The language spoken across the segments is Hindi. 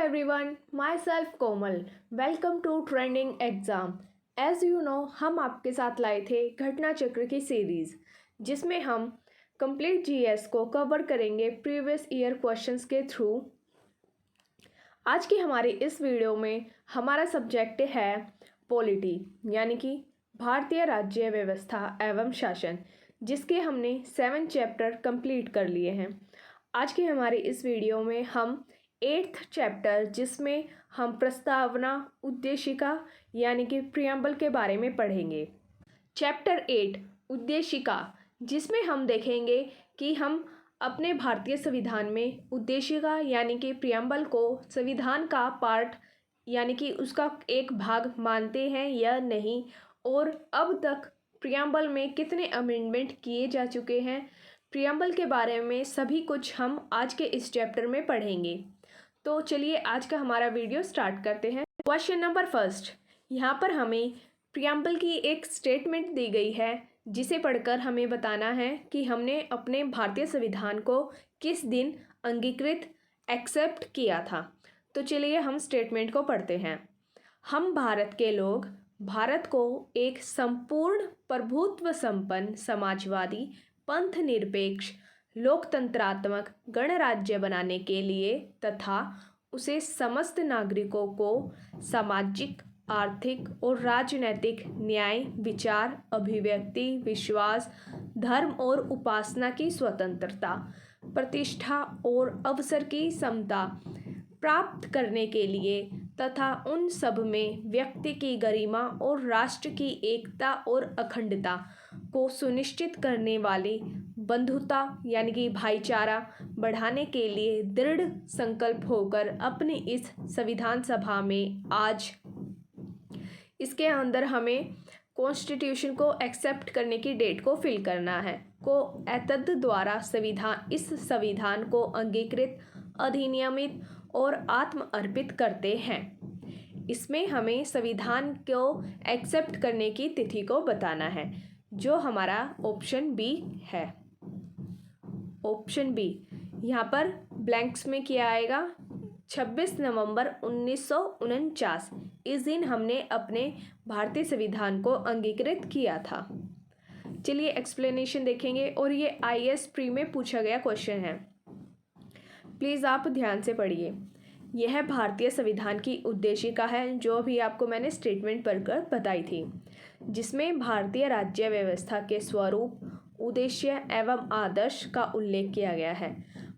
everyone, myself Komal. Welcome to Trending Exam. As you know, हम आपके साथ लाए थे घटना चक्र की सीरीज़ जिसमें हम कंप्लीट जीएस को कवर करेंगे प्रीवियस ईयर क्वेश्चंस के थ्रू। आज की हमारी इस वीडियो में हमारा सब्जेक्ट है पॉलिटी यानी कि भारतीय राज्य व्यवस्था एवं शासन, जिसके हमने 7 चैप्टर कंप्लीट कर लिए हैं। आज की हमारी इस वीडियो में हम 8th चैप्टर, जिसमें हम प्रस्तावना उद्देशिका यानी कि प्रियम्बल के बारे में पढ़ेंगे। चैप्टर 8 उद्देशिका, जिसमें हम देखेंगे कि हम अपने भारतीय संविधान में उद्देशिका यानी कि प्रियम्बल को संविधान का पार्ट यानी कि उसका एक भाग मानते हैं या नहीं, और अब तक प्रियम्बल में कितने अमेंडमेंट किए जा चुके हैं। प्रियम्बल के बारे में सभी कुछ हम आज के इस चैप्टर में पढ़ेंगे। तो चलिए आज का हमारा वीडियो स्टार्ट करते हैं। क्वेश्चन नंबर फर्स्ट, यहाँ पर हमें प्रियम्बल की एक स्टेटमेंट दी गई है जिसे पढ़कर हमें बताना है कि हमने अपने भारतीय संविधान को किस दिन अंगीकृत एक्सेप्ट किया था। तो चलिए हम स्टेटमेंट को पढ़ते हैं। हम भारत के लोग भारत को एक संपूर्ण प्रभुत्व संपन्न समाजवादी पंथ निरपेक्ष लोकतंत्रात्मक गणराज्य बनाने के लिए तथा उसे समस्त नागरिकों को सामाजिक, आर्थिक और राजनैतिक न्याय, विचार, अभिव्यक्ति, विश्वास, धर्म और उपासना की स्वतंत्रता, प्रतिष्ठा और अवसर की समता प्राप्त करने के लिए तथा उन सब में व्यक्ति की गरिमा और राष्ट्र की एकता और अखंडता को सुनिश्चित करने वाली बंधुता यानी कि भाईचारा बढ़ाने के लिए दृढ़ संकल्प होकर अपनी इस संविधान सभा में आज इसके अंदर हमें कॉन्स्टिट्यूशन को एक्सेप्ट करने की डेट को फिल करना है को एतद द्वारा इस संविधान को अंगीकृत, अधिनियमित और आत्म अर्पित करते हैं। इसमें हमें संविधान को एक्सेप्ट करने की तिथि को बताना है, जो हमारा ऑप्शन बी है। ऑप्शन बी यहाँ पर ब्लैंक्स में किया आएगा 26 नवंबर 1949। इस दिन हमने अपने भारतीय संविधान को अंगीकृत किया था। चलिए एक्सप्लेनेशन देखेंगे, और ये आईएएस प्री में पूछा गया क्वेश्चन है। प्लीज़ आप ध्यान से पढ़िए। यह भारतीय संविधान की उद्देशिका है, जो अभी आपको मैंने स्टेटमेंट पढ़कर बताई थी, जिसमें भारतीय राज्य व्यवस्था के स्वरूप, उद्देश्य एवं आदर्श का उल्लेख किया गया है।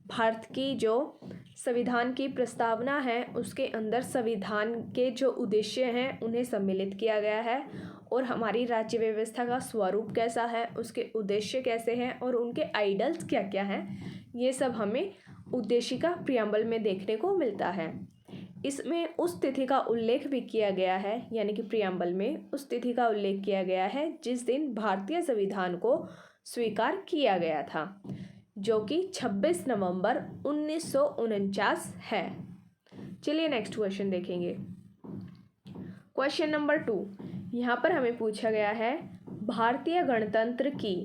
भारत की जो संविधान की प्रस्तावना है उसके अंदर संविधान के जो उद्देश्य हैं उन्हें सम्मिलित किया गया है, और हमारी राज्य व्यवस्था का स्वरूप कैसा है, उसके उद्देश्य कैसे हैं और उनके आइडल्स क्या क्या हैं, ये सब हमें उद्देशिका प्रियम्बल में देखने को मिलता है। इसमें उस तिथि का उल्लेख भी किया गया है, यानी कि प्रियम्बल में उस तिथि का उल्लेख किया गया है जिस दिन भारतीय संविधान को स्वीकार किया गया था, जो कि 26 नवंबर 1949 है। चलिए नेक्स्ट क्वेश्चन देखेंगे। क्वेश्चन नंबर 2, यहाँ पर हमें पूछा गया है भारतीय गणतंत्र की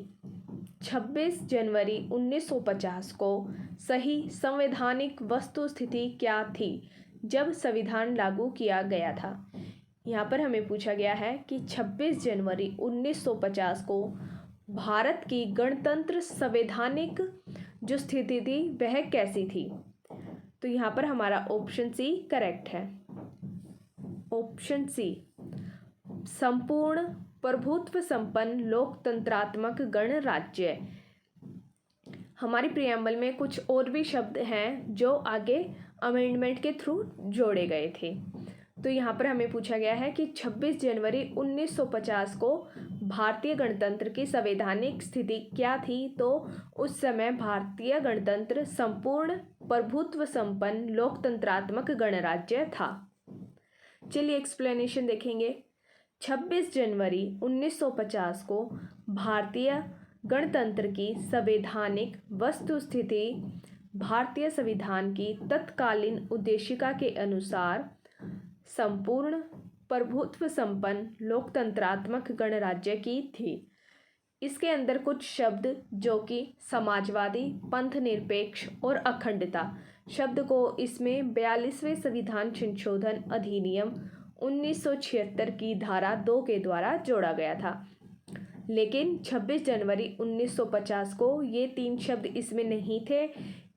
26 जनवरी 1950 को सही संवैधानिक वस्तुस्थिति क्या थी जब संविधान लागू किया गया था। यहाँ पर हमें पूछा गया है कि 26 जनवरी 1950 को भारत की गणतंत्र संवैधानिक जो स्थिति थी वह कैसी थी। तो यहाँ पर हमारा ऑप्शन सी करेक्ट है। ऑप्शन सी, संपूर्ण प्रभुत्व संपन्न लोकतंत्रात्मक गणराज्य। हमारी प्रियम्बल में कुछ और भी शब्द हैं जो आगे अमेंडमेंट के थ्रू जोड़े गए थे। तो यहाँ पर हमें पूछा गया है कि 26 जनवरी 1950 को भारतीय गणतंत्र की संवैधानिक स्थिति क्या थी। तो उस समय भारतीय गणतंत्र संपूर्ण प्रभुत्व संपन्न लोकतंत्रात्मक गणराज्य था। चलिए एक्सप्लेनेशन देखेंगे। 26 जनवरी 1950 को भारतीय गणतंत्र की संवैधानिक वस्तुस्थिति भारतीय संविधान की तत्कालीन उद्देशिका के अनुसार संपूर्ण प्रभुत्व संपन्न लोकतंत्रात्मक गणराज्य की थी। इसके अंदर कुछ शब्द जो कि समाजवादी, पंथ निरपेक्ष और अखंडता, शब्द को इसमें 42वें संविधान संशोधन अधिनियम 1976 की धारा 2 के द्वारा जोड़ा गया था। लेकिन 26 जनवरी 1950 को ये 3 शब्द इसमें नहीं थे,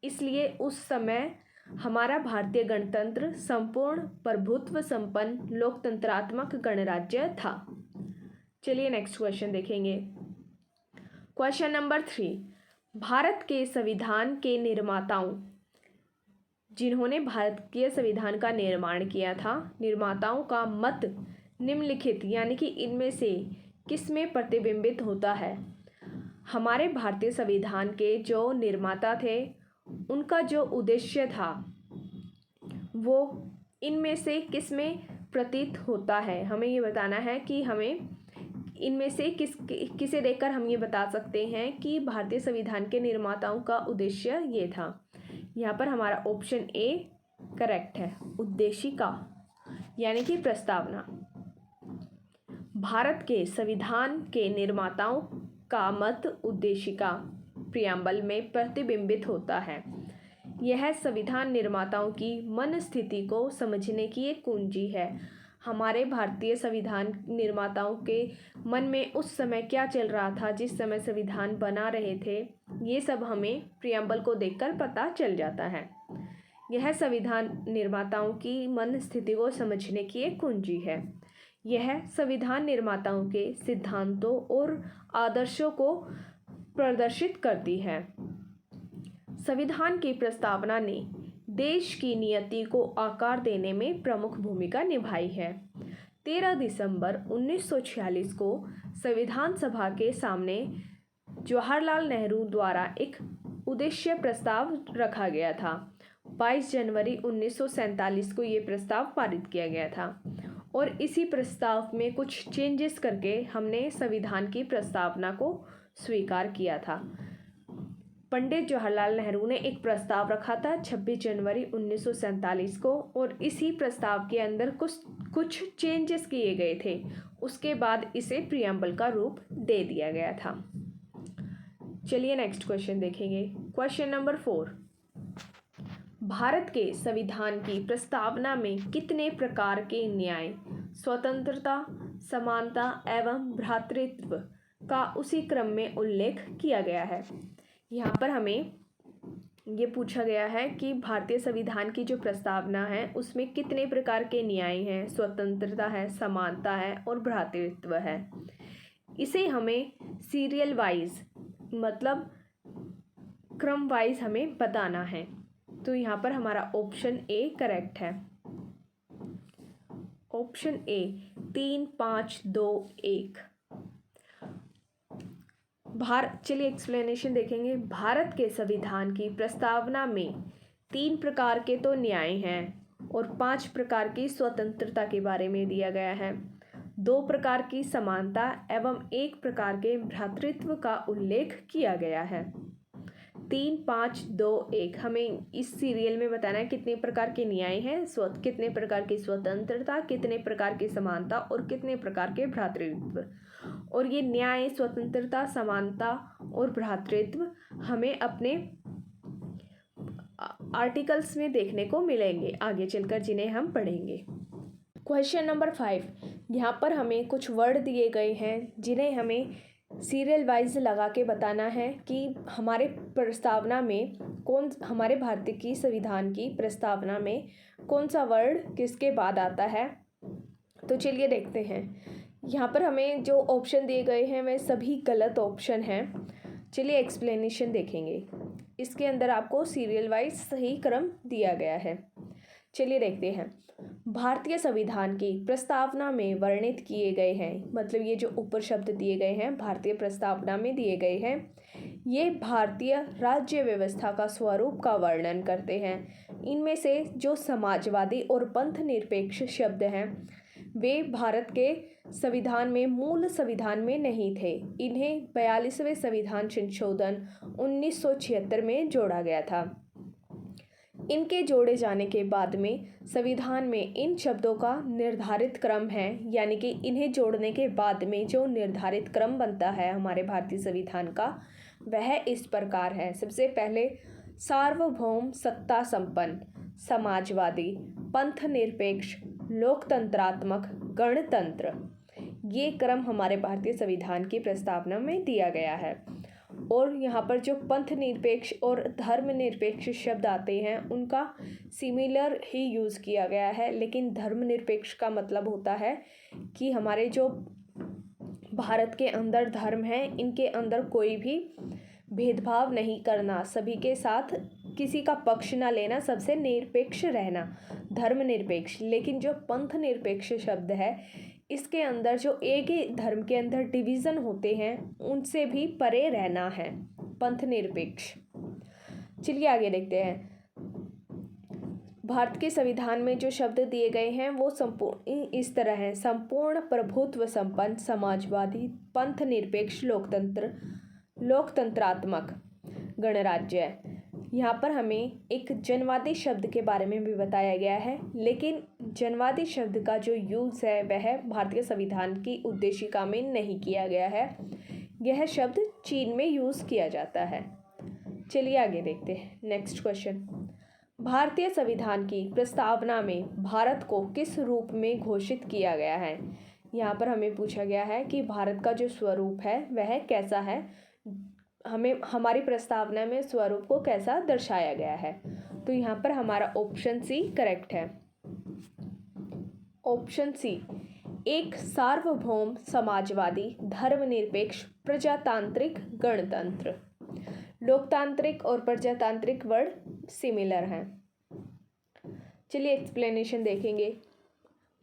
इसलिए उस समय हमारा भारतीय गणतंत्र संपूर्ण प्रभुत्व संपन्न लोकतंत्रात्मक गणराज्य था। चलिए नेक्स्ट क्वेश्चन देखेंगे। क्वेश्चन नंबर 3, भारत के संविधान के निर्माताओं, जिन्होंने भारतीय संविधान का निर्माण किया था, निर्माताओं का मत निम्नलिखित यानी कि इनमें से किसमें प्रतिबिंबित होता है? हमारे भारतीय संविधान के जो निर्माता थे उनका जो उद्देश्य था वो इनमें से किसमें प्रतीत होता है? हमें ये बताना है कि हमें इनमें से किसे देखकर हम ये बता सकते हैं कि भारतीय संविधान के निर्माताओं का उद्देश्य ये था। यहाँ पर हमारा ऑप्शन ए करेक्ट है, उद्देशिका यानी कि प्रस्तावना। भारत के संविधान के निर्माताओं का मत उद्देशिका प्रियम्बल में प्रतिबिंबित होता है। यह संविधान निर्माताओं की मन स्थिति को समझने की एक कुंजी है। हमारे भारतीय संविधान निर्माताओं के मन में उस समय क्या चल रहा था, जिस समय संविधान बना रहे थे, ये सब हमें प्रियम्बल को देखकर पता चल जाता है। यह संविधान निर्माताओं की मन स्थिति को समझने की एक कुंजी है। यह संविधान निर्माताओं के सिद्धांतों और आदर्शों को प्रदर्शित करती है। संविधान की प्रस्तावना ने देश की नियति को आकार देने में प्रमुख भूमिका निभाई है। 13 दिसंबर 1946 को संविधान सभा के सामने जवाहरलाल नेहरू द्वारा एक उद्देश्य प्रस्ताव रखा गया था। 22 जनवरी 1947 को ये प्रस्ताव पारित किया गया था और इसी प्रस्ताव में कुछ चेंजेस करके हमने संविधान की प्रस्तावना को स्वीकार किया था। पंडित जवाहरलाल नेहरू ने एक प्रस्ताव रखा था 26 जनवरी 1947 को और इसी प्रस्ताव के अंदर कुछ चेंजेस किए गए थे। उसके बाद इसे प्रियम्बल का रूप दे दिया गया था। चलिए नेक्स्ट क्वेश्चन देखेंगे। क्वेश्चन नंबर 4, भारत के संविधान की प्रस्तावना में कितने प्रकार के न्याय, स्वतंत्रता, समानता एवं भ्रातृत्व का उसी क्रम में उल्लेख किया गया है? यहाँ पर हमें ये पूछा गया है कि भारतीय संविधान की जो प्रस्तावना है उसमें कितने प्रकार के न्याय हैं, स्वतंत्रता है, समानता है और भ्रातृत्व है। इसे हमें सीरियल वाइज मतलब क्रम वाइज हमें बताना है। तो यहाँ पर हमारा ऑप्शन ए करेक्ट है। Option A 3, 5, 2, 1। चलिए एक्सप्लेनेशन देखेंगे। भारत के संविधान की प्रस्तावना में 3 प्रकार के तो न्याय हैं और 5 प्रकार की स्वतंत्रता के बारे में दिया गया है। 2 प्रकार की समानता एवं 1 प्रकार के भ्रातृत्व का उल्लेख किया गया है। 3, 5, 2, 1 हमें इस सीरियल में बताना है कितने प्रकार के न्याय हैं, कितने प्रकार की स्वतंत्रता, कितने प्रकार की समानता और कितने प्रकार के भ्रातृत्व। और ये न्याय, स्वतंत्रता, समानता और भ्रातृत्व हमें अपने आर्टिकल्स में देखने को मिलेंगे आगे चलकर, जिन्हें हम पढ़ेंगे। क्वेश्चन नंबर 5, यहाँ पर हमें कुछ वर्ड दिए गए हैं जिन्हें हमें सीरियल वाइज लगा के बताना है कि हमारे प्रस्तावना में हमारे भारतीय की संविधान की प्रस्तावना में कौन सा वर्ड किसके बाद आता है। तो चलिए देखते हैं। यहाँ पर हमें जो ऑप्शन दिए गए हैं वे सभी गलत ऑप्शन हैं। चलिए एक्सप्लेनेशन देखेंगे। इसके अंदर आपको सीरियल वाइज सही क्रम दिया गया है। चलिए देखते हैं। भारतीय संविधान की प्रस्तावना में वर्णित किए गए हैं, मतलब ये जो ऊपर शब्द दिए गए हैं भारतीय प्रस्तावना में दिए गए हैं, ये भारतीय राज्य व्यवस्था का स्वरूप का वर्णन करते हैं। इनमें से जो समाजवादी और पंथ निरपेक्ष शब्द हैं वे भारत के संविधान में मूल संविधान में नहीं थे। इन्हें 42वें संविधान संशोधन 1976 में जोड़ा गया था। इनके जोड़े जाने के बाद में संविधान में इन शब्दों का निर्धारित क्रम है, यानी कि इन्हें जोड़ने के बाद में जो निर्धारित क्रम बनता है हमारे भारतीय संविधान का, वह इस प्रकार है। सबसे पहले सार्वभौम, सत्ता संपन्न, समाजवादी, पंथ निरपेक्ष, लोकतंत्रात्मक, गणतंत्र। ये क्रम हमारे भारतीय संविधान की प्रस्तावना में दिया गया है। और यहाँ पर जो पंथ निरपेक्ष और धर्मनिरपेक्ष शब्द आते हैं उनका सिमिलर ही यूज़ किया गया है, लेकिन धर्मनिरपेक्ष का मतलब होता है कि हमारे जो भारत के अंदर धर्म हैं इनके अंदर कोई भी भेदभाव नहीं करना, सभी के साथ किसी का पक्ष ना लेना, सबसे निरपेक्ष रहना, धर्मनिरपेक्ष। लेकिन जो पंथ निरपेक्ष शब्द है इसके अंदर जो एक ही धर्म के अंदर डिवीज़न होते हैं उनसे भी परे रहना है, पंथ निरपेक्ष। चलिए आगे देखते हैं। भारत के संविधान में जो शब्द दिए गए हैं वो संपूर्ण इस तरह हैं: संपूर्ण प्रभुत्व संपन्न, समाजवादी, पंथ निरपेक्ष, लोकतंत्रात्मक, गणराज्य। यहाँ पर हमें एक जनवादी शब्द के बारे में भी बताया गया है, लेकिन जनवादी शब्द का जो यूज़ है वह भारतीय संविधान की उद्देशिका में नहीं किया गया है। यह शब्द चीन में यूज़ किया जाता है। चलिए आगे देखते हैं। नेक्स्ट क्वेश्चन, भारतीय संविधान की प्रस्तावना में भारत को किस रूप में घोषित किया गया है? यहाँ पर हमें पूछा गया है कि भारत का जो स्वरूप है वह कैसा है, हमारी प्रस्तावना में स्वरूप को कैसा दर्शाया गया है। तो यहाँ पर हमारा ऑप्शन सी करेक्ट है। ऑप्शन सी, एक सार्वभौम, समाजवादी, धर्मनिरपेक्ष, प्रजातांत्रिक, गणतंत्र। लोकतांत्रिक और प्रजातांत्रिक वर्ड सिमिलर हैं। चलिए एक्सप्लेनेशन देखेंगे।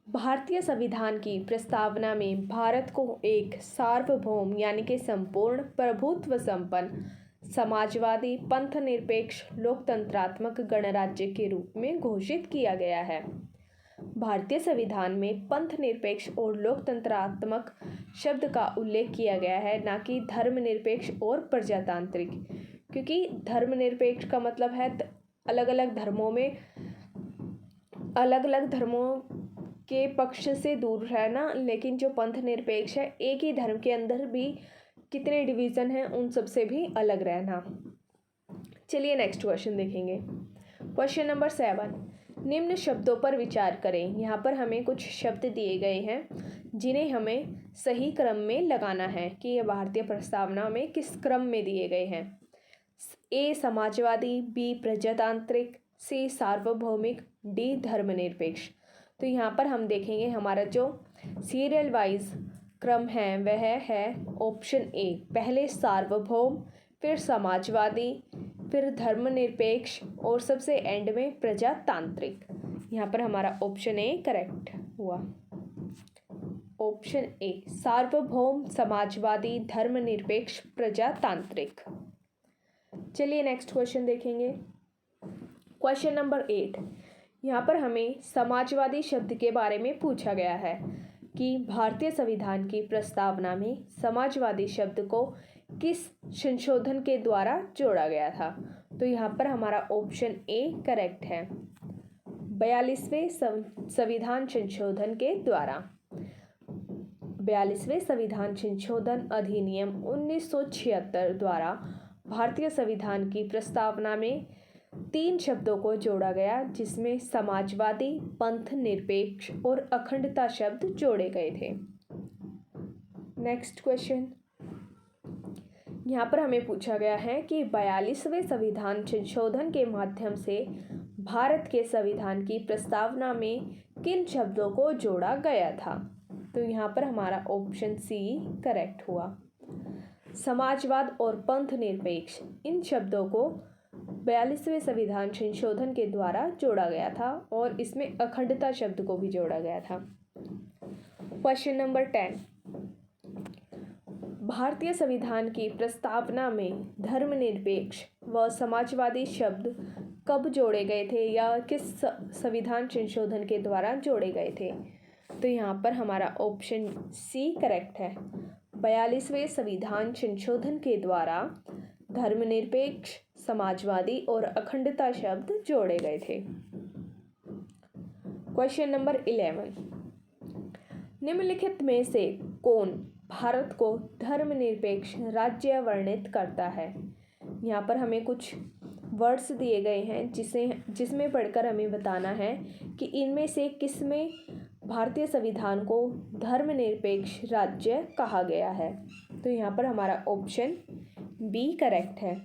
भारतीय संविधान की प्रस्तावना में भारत को एक सार्वभौम यानी कि संपूर्ण प्रभुत्व संपन्न, समाजवादी, पंथ निरपेक्ष, लोकतंत्रात्मक गणराज्य के रूप में घोषित किया गया है। भारतीय संविधान में पंथ निरपेक्ष और लोकतंत्रात्मक शब्द का उल्लेख किया गया है, ना कि धर्मनिरपेक्ष और प्रजातांत्रिक, क्योंकि धर्मनिरपेक्ष का मतलब है अलग अलग धर्मों के पक्ष से दूर रहना, लेकिन जो पंथ निरपेक्ष है एक ही धर्म के अंदर भी कितने डिवीज़न हैं उन सब से भी अलग रहना। चलिए नेक्स्ट क्वेश्चन देखेंगे। क्वेश्चन नंबर 7, निम्न शब्दों पर विचार करें। यहाँ पर हमें कुछ शब्द दिए गए हैं जिन्हें हमें सही क्रम में लगाना है कि यह भारतीय प्रस्तावना में किस क्रम में दिए गए हैं। ए समाजवादी, बी प्रजातांत्रिक, सी सार्वभौमिक, डी धर्मनिरपेक्ष। तो यहाँ पर हम देखेंगे हमारा जो सीरियल वाइज क्रम है वह है ऑप्शन ए, पहले सार्वभौम, फिर समाजवादी, फिर धर्मनिरपेक्ष और सबसे एंड में प्रजातांत्रिक। यहाँ पर हमारा ऑप्शन ए करेक्ट हुआ। ऑप्शन ए, सार्वभौम, समाजवादी, धर्मनिरपेक्ष, प्रजातांत्रिक। चलिए नेक्स्ट क्वेश्चन देखेंगे। क्वेश्चन नंबर 8, यहाँ पर हमें समाजवादी शब्द के बारे में पूछा गया है कि भारतीय संविधान की प्रस्तावना में समाजवादी शब्द को किस संशोधन के द्वारा जोड़ा गया था। तो यहाँ पर हमारा ऑप्शन ए करेक्ट है, 42वें संविधान संशोधन के द्वारा। 42वें संविधान संशोधन अधिनियम 1976 द्वारा भारतीय संविधान की प्रस्तावना में 3 शब्दों को जोड़ा गया, जिसमें समाजवादी, पंथ निरपेक्ष और अखंडता शब्द जोड़े गए थे। नेक्स्ट क्वेश्चन, यहाँ पर हमें पूछा गया है कि 42वें संविधान संशोधन के माध्यम से भारत के संविधान की प्रस्तावना में किन शब्दों को जोड़ा गया था। तो यहाँ पर हमारा ऑप्शन सी करेक्ट हुआ। समाजवाद और पंथ निरपेक्ष, इन शब्दों को 42वें संविधान संशोधन के द्वारा जोड़ा गया था और इसमें अखंडता शब्द को भी जोड़ा गया था। क्वेश्चन नंबर 10, भारतीय संविधान की प्रस्तावना में धर्मनिरपेक्ष व समाजवादी शब्द कब जोड़े गए थे या किस संविधान संशोधन के द्वारा जोड़े गए थे। तो यहाँ पर हमारा ऑप्शन सी करेक्ट है, 42वें संविधान संशोधन के द्वारा धर्मनिरपेक्ष, समाजवादी और अखंडता शब्द जोड़े गए थे। क्वेश्चन नंबर 11, निम्नलिखित में से कौन भारत को धर्मनिरपेक्ष राज्य वर्णित करता है। यहाँ पर हमें कुछ वर्ड्स दिए गए हैं जिसमें पढ़कर हमें बताना है कि इनमें से किस में भारतीय संविधान को धर्मनिरपेक्ष राज्य कहा गया है। तो यहाँ पर हमारा ऑप्शन बी करेक्ट है।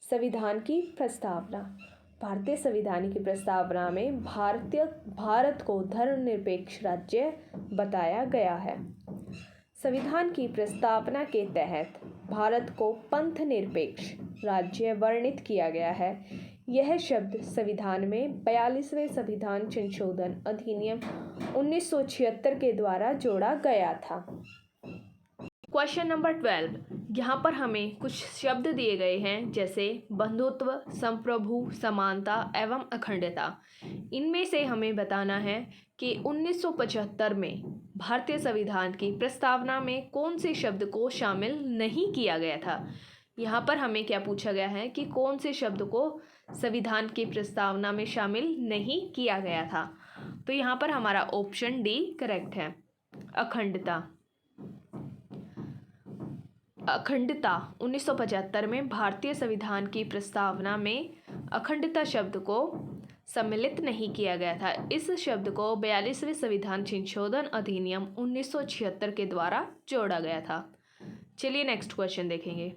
संविधान की प्रस्तावना, भारतीय संविधान की प्रस्तावना में भारत को धर्मनिरपेक्ष राज्य बताया गया है। संविधान की प्रस्तावना के तहत भारत को पंथ निरपेक्ष राज्य वर्णित किया गया है। यह शब्द संविधान में 42वें संविधान संशोधन अधिनियम 1976 के द्वारा जोड़ा गया था। क्वेश्चन नंबर 12, यहाँ पर हमें कुछ शब्द दिए गए हैं जैसे बंधुत्व, संप्रभु, समानता एवं अखंडता। इनमें से हमें बताना है कि 1975 में भारतीय संविधान की प्रस्तावना में कौन से शब्द को शामिल नहीं किया गया था। यहाँ पर हमें क्या पूछा गया है कि कौन से शब्द को संविधान की प्रस्तावना में शामिल नहीं किया गया था। तो यहाँ पर हमारा ऑप्शन डी करेक्ट है, अखंडता। अखंडता 1975 में भारतीय संविधान की प्रस्तावना में अखंडता शब्द को सम्मिलित नहीं किया गया था। इस शब्द को 42वें संविधान संशोधन अधिनियम 1976 के द्वारा जोड़ा गया था। चलिए नेक्स्ट क्वेश्चन देखेंगे।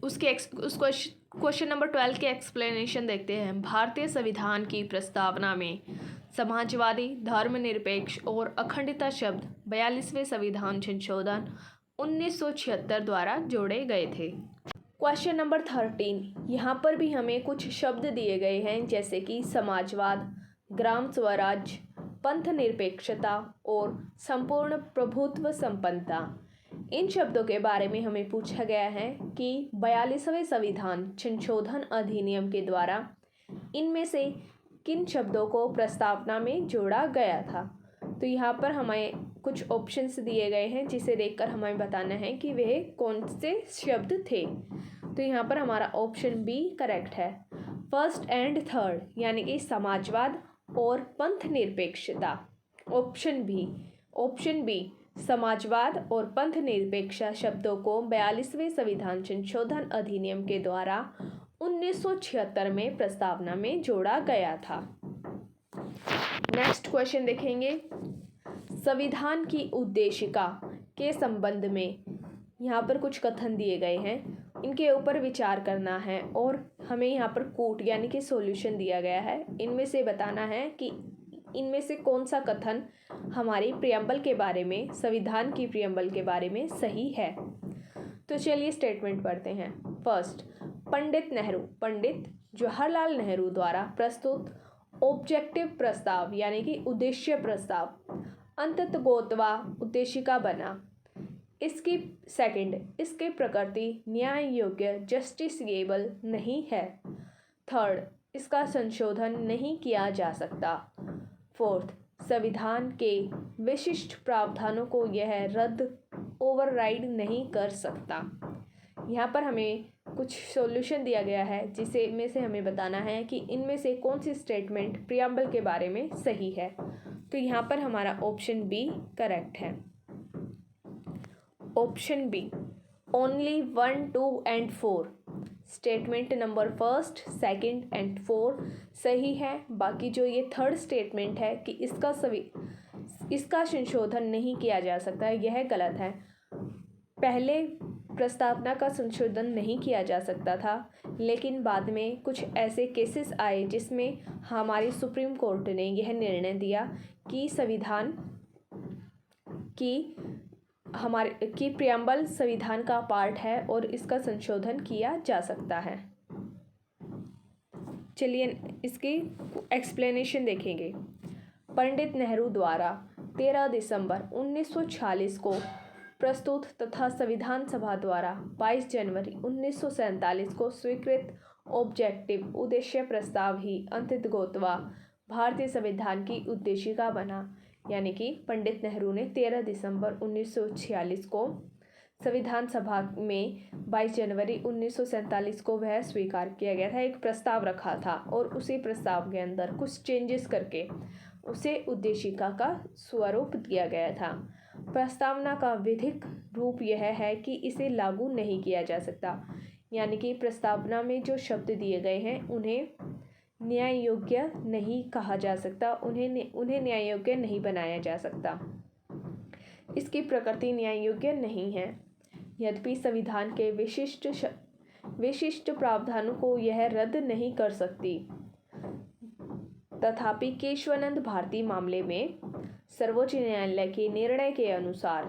उस क्वेश्चन नंबर 12 के एक्सप्लेनेशन देखते हैं। भारतीय संविधान की प्रस्तावना में समाजवादी, धर्मनिरपेक्ष और अखंडता शब्द 42वें संविधान संशोधन 1976 द्वारा जोड़े गए थे। क्वेश्चन नंबर 13, यहाँ पर भी हमें कुछ शब्द दिए गए हैं जैसे कि समाजवाद, ग्राम स्वराज, पंथ निरपेक्षता और संपूर्ण प्रभुत्व संपन्नता। इन शब्दों के बारे में हमें पूछा गया है कि 42वें संविधान संशोधन अधिनियम के द्वारा इनमें से किन शब्दों को प्रस्तावना में जोड़ा गया था। तो यहाँ पर हमें कुछ ऑप्शंस दिए गए हैं जिसे देखकर हमें बताना है कि वह कौन से शब्द थे। तो यहाँ पर हमारा ऑप्शन बी करेक्ट है, फर्स्ट एंड थर्ड, यानी कि समाजवाद और पंथ निरपेक्षता। ऑप्शन बी समाजवाद और पंथ निरपेक्षता शब्दों को 42वें संविधान संशोधन अधिनियम के द्वारा 1976 में प्रस्तावना में जोड़ा गया था। नेक्स्ट क्वेश्चन देखेंगे। संविधान की उद्देशिका के संबंध में यहाँ पर कुछ कथन दिए गए हैं, इनके ऊपर विचार करना है और हमें यहाँ पर कूट यानी कि सॉल्यूशन दिया गया है। इनमें से बताना है कि इनमें से कौन सा कथन हमारी प्रियम्बल के बारे में, संविधान की प्रियम्बल के बारे में सही है। तो चलिए स्टेटमेंट पढ़ते हैं। फर्स्ट, पंडित जवाहरलाल नेहरू द्वारा प्रस्तुत ऑब्जेक्टिव प्रस्ताव यानी कि उद्देश्य प्रस्ताव अंततोगत्वा उद्देशिका बना। इसकी प्रकृति न्याय योग्य जस्टिसएबल नहीं है। थर्ड, इसका संशोधन नहीं किया जा सकता। फोर्थ, संविधान के विशिष्ट प्रावधानों को यह ओवरराइड नहीं कर सकता। यहाँ पर हमें कुछ सॉल्यूशन दिया गया है जिसे में से हमें बताना है कि इनमें से कौन सी स्टेटमेंट प्रियम्बल के बारे में सही है। तो यहाँ पर हमारा ऑप्शन बी करेक्ट है। Option B, only 1, 2 and 4 statement number first, second and 4 सही है। बाकी जो ये थर्ड स्टेटमेंट है कि इसका संशोधन नहीं किया जा सकता है, यह गलत है। पहले प्रस्तावना का संशोधन नहीं किया जा सकता था, लेकिन बाद में कुछ ऐसे केसेस आए जिसमें हमारी सुप्रीम कोर्ट ने यह निर्णय दिया कि संविधान की प्रियम्बल संविधान का पार्ट है और इसका संशोधन किया जा सकता है। चलिए इसकी एक्सप्लेनेशन देखेंगे। पंडित नेहरू द्वारा 13 दिसंबर 1946 को प्रस्तुत तथा संविधान सभा द्वारा 22 जनवरी 1947 को स्वीकृत ऑब्जेक्टिव उद्देश्य प्रस्ताव ही अंततोगत्वा भारतीय संविधान की उद्देशिका बना। यानी कि पंडित नेहरू ने 13 दिसंबर 1946 को संविधान सभा में 22 जनवरी 1947 को वह स्वीकार किया गया था। एक प्रस्ताव रखा था और उसी प्रस्ताव के अंदर कुछ चेंजेस करके उसे उद्देशिका का स्वरूप दिया गया था। प्रस्तावना का विधिक रूप यह है कि इसे लागू नहीं किया जा सकता, यानी कि प्रस्तावना में जो शब्द दिए गए हैं उन्हें न्याय योग्य नहीं कहा जा सकता, उन्हें न्याय योग्य नहीं बनाया जा सकता। इसकी प्रकृति न्याय योग्य नहीं है। यद्यपि संविधान के विशिष्ट प्रावधानों को यह रद्द नहीं कर सकती। तथापि केशवानंद भारती मामले में सर्वोच्च न्यायालय के निर्णय के अनुसार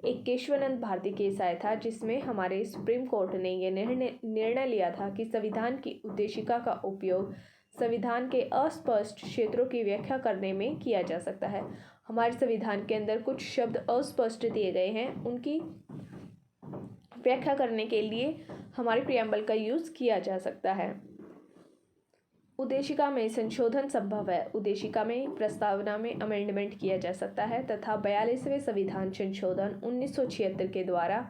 एक केशवानंद भारती केस आया था, जिसमें हमारे सुप्रीम कोर्ट ने यह निर्णय लिया था कि संविधान की उद्देशिका का उपयोग संविधान के अस्पष्ट क्षेत्रों की व्याख्या करने में किया जा सकता है। हमारे संविधान के अंदर कुछ शब्द अस्पष्ट दिए गए हैं, उनकी व्याख्या करने के लिए हमारे प्रियम्बल का यूज़ किया जा सकता है। उद्देशिका में संशोधन संभव है। उद्देशिका में प्रस्तावना में अमेंडमेंट किया जा सकता है तथा 42वें संविधान संशोधन 1976 के द्वारा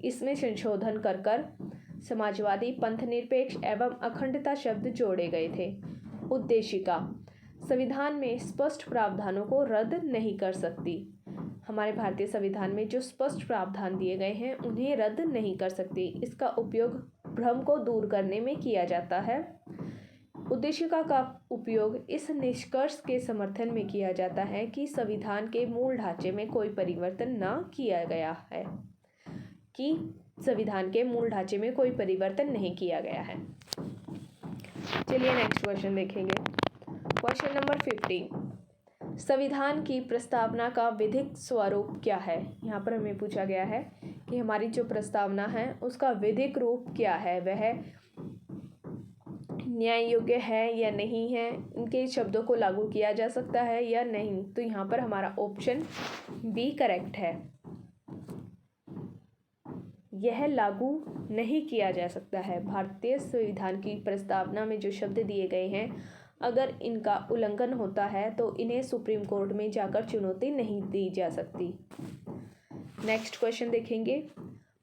इसमें संशोधन कर समाजवादी, पंथनिरपेक्ष एवं अखंडता शब्द जोड़े गए थे। उद्देशिका संविधान में स्पष्ट प्रावधानों को रद्द नहीं कर सकती। हमारे भारतीय संविधान में जो स्पष्ट प्रावधान दिए गए हैं उन्हें रद्द नहीं कर सकती। इसका उपयोग भ्रम को दूर करने में किया जाता है। उद्देशिका का उपयोग इस निष्कर्ष के समर्थन में किया जाता है कि संविधान के मूल ढांचे में कोई परिवर्तन न किया गया है, कि संविधान के मूल ढांचे में कोई परिवर्तन नहीं किया गया है। चलिए नेक्स्ट क्वेश्चन देखेंगे। क्वेश्चन नंबर 15, संविधान की प्रस्तावना का विधिक स्वरूप क्या है। यहाँ पर हमें पूछा गया है कि हमारी जो प्रस्तावना है उसका विधिक रूप क्या है, वह न्याय योग्य है या नहीं है, इनके शब्दों को लागू किया जा सकता है या नहीं। तो यहाँ पर हमारा ऑप्शन बी करेक्ट है, यह लागू नहीं किया जा सकता है। भारतीय संविधान की प्रस्तावना में जो शब्द दिए गए हैं, अगर इनका उल्लंघन होता है तो इन्हें सुप्रीम कोर्ट में जाकर चुनौती नहीं दी जा सकती। नेक्स्ट क्वेश्चन देखेंगे।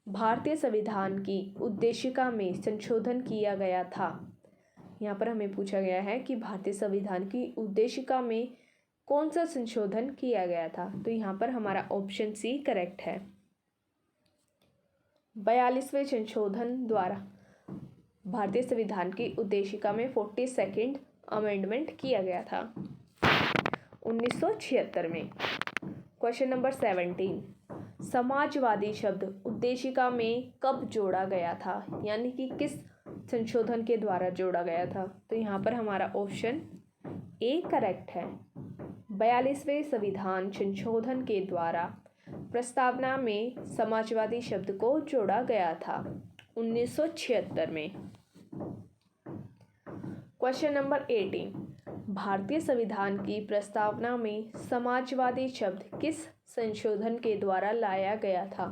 भारतीय संविधान की उद्देशिका में संशोधन किया गया था। यहाँ पर हमें पूछा गया है कि भारतीय संविधान की उद्देशिका में कौन सा संशोधन किया गया था। तो यहाँ पर हमारा ऑप्शन सी करेक्ट है। 42वें संशोधन द्वारा भारतीय संविधान की उद्देशिका में 42nd अमेंडमेंट किया गया था 1976 में। क्वेश्चन नंबर 17, समाजवादी शब्द उद्देशिका में कब जोड़ा गया था, यानी कि किस संशोधन के द्वारा जोड़ा गया था। तो यहाँ पर हमारा ऑप्शन ए करेक्ट है। 42वें संविधान संशोधन के द्वारा प्रस्तावना में समाजवादी शब्द को जोड़ा गया था 1976 में। क्वेश्चन नंबर 18, भारतीय संविधान की प्रस्तावना में समाजवादी शब्द किस संशोधन के द्वारा लाया गया था।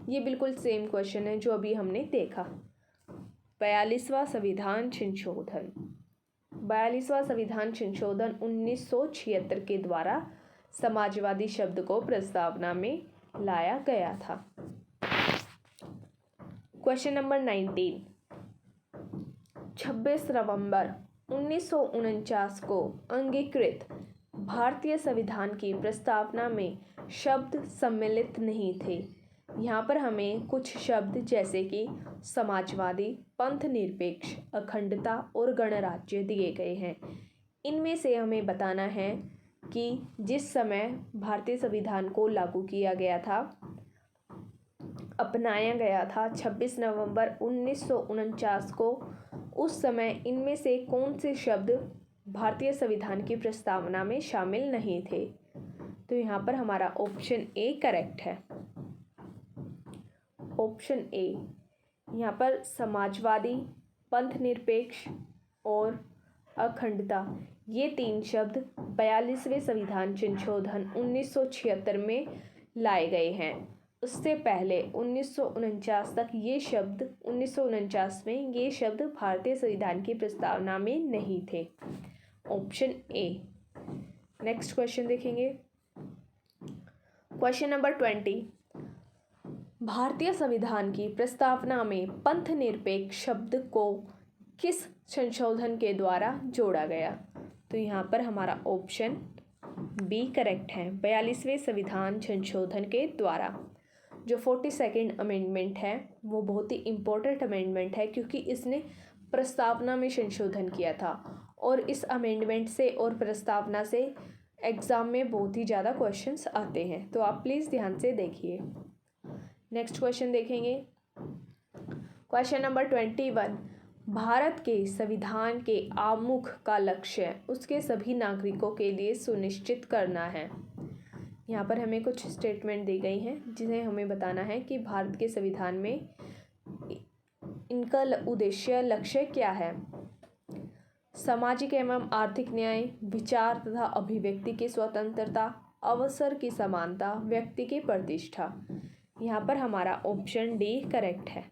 ये बिल्कुल सेम क्वेश्चन है जो अभी हमने देखा। 42वां संविधान संशोधन 42वां संविधान संशोधन 1976 के द्वारा समाजवादी शब्द को प्रस्तावना में लाया गया था। क्वेश्चन नंबर 19, 26 नवंबर 1949 को अंगीकृत भारतीय संविधान की प्रस्तावना में शब्द सम्मिलित नहीं थे। यहाँ पर हमें कुछ शब्द जैसे कि समाजवादी, पंथनिरपेक्ष, अखंडता और गणराज्य दिए गए हैं। इनमें से हमें बताना है कि जिस समय भारतीय संविधान को लागू किया गया था, अपनाया गया था 26 नवंबर 1949 को, उस समय इनमें से कौन से शब्द भारतीय संविधान की प्रस्तावना में शामिल नहीं थे। तो यहाँ पर हमारा ऑप्शन ए करेक्ट है। ऑप्शन ए, यहाँ पर समाजवादी, पंथनिरपेक्ष और अखंडता, ये तीन शब्द 42वें संविधान संशोधन 1976 में लाए गए हैं। उससे पहले 1949 तक ये शब्द 1949 में ये शब्द भारतीय संविधान की प्रस्तावना में नहीं थे। Option A. नेक्स्ट क्वेश्चन देखेंगे। क्वेश्चन नंबर 20, भारतीय संविधान की प्रस्तावना में पंथ निरपेक्ष शब्द को किस संशोधन के द्वारा जोड़ा गया? तो यहाँ पर हमारा ऑप्शन बी करेक्ट है, 42वें संविधान संशोधन के द्वारा। जो 42nd अमेंडमेंट है वो बहुत ही इम्पोर्टेंट अमेंडमेंट है, क्योंकि इसने प्रस्तावना में संशोधन किया था और इस अमेंडमेंट से और प्रस्तावना से एग्ज़ाम में बहुत ही ज़्यादा क्वेश्चंस आते हैं, तो आप प्लीज़ ध्यान से देखिए। नेक्स्ट क्वेश्चन देखेंगे, क्वेश्चन नंबर 21। भारत के संविधान के आमुख का लक्ष्य उसके सभी नागरिकों के लिए सुनिश्चित करना है। यहाँ पर हमें कुछ स्टेटमेंट दी गई हैं जिन्हें हमें बताना है कि भारत के संविधान में इनका उद्देश्य लक्ष्य क्या है। सामाजिक एवं आर्थिक न्याय, विचार तथा अभिव्यक्ति की स्वतंत्रता, अवसर की समानता, व्यक्ति की प्रतिष्ठा। यहाँ पर हमारा ऑप्शन डी करेक्ट है।